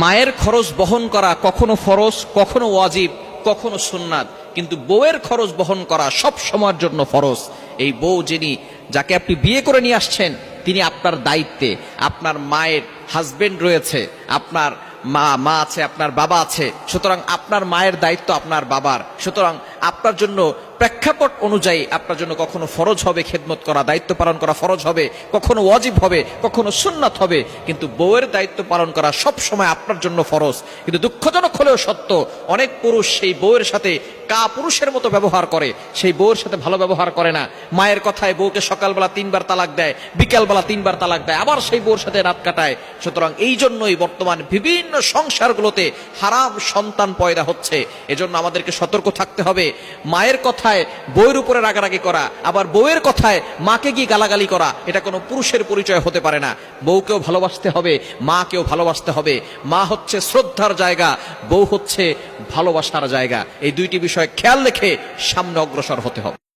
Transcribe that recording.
মায়ের খরচ বহন করা কখনো ফরজ, কখনো ওয়াজিব, কখনো সুন্নাত, কিন্তু বউয়ের খরচ বহন করা সব সময়ের জন্য ফরজ। এই বউ যাকে আপনি বিয়ে করে নিয়ে আসছেন, তিনি আপনার দায়িত্বে। আপনার মায়ের হাজবেন্ড রয়েছে, আপনার মা আছে, আপনার বাবা আছে, সুতরাং আপনার মায়ের দায়িত্ব আপনার বাবার। সুতরাং আপনার জন্য প্রেক্ষাপট অনুযায়ী আপনার জন্য কখনো ফরজ হবে খেদমত করা, দায়িত্ব পালন করা ফরজ হবে, কখনো ওয়াজিব হবে, কখনো সুন্নাত হবে, কিন্তু বউয়ের দায়িত্ব পালন করা সব সময় আপনার জন্য ফরজ। কিন্তু দুঃখজনক হলেও সত্য, অনেক পুরুষ সেই বউয়ের সাথে পুরুষের মতো ব্যবহার করে, সেই বউয়ের সাথে ভালো ব্যবহার করে না। মায়ের কথায় বউকে সকালবেলা 3 বার তালাক দেয়, বিকালবেলা 3 বার তালাক দেয়, আবার সেই বউর সাথে রাত কাটায়। সুতরাং এই জন্যই বর্তমান বিভিন্ন সংসারগুলোতে হারাম সন্তান পয়দা হচ্ছে। এজন্য আমাদেরকে সতর্ক থাকতে হবে। মায়ের কথায় বউয়ের উপরে রাগারাগি করা, আবার বউয়ের কথায় মাকে গিয়ে গালাগালি করা, এটা কোনো পুরুষের পরিচয় হতে পারে না। বউকেও ভালোবাসতে হবে, মাকেও ভালোবাসতে হবে। মা হচ্ছে শ্রদ্ধার জায়গা, বউ হচ্ছে ভালোবাসার জায়গা। এই দুইটি বিষয় খেয়াল রেখে সামনে অগ্রসর হতে হবে।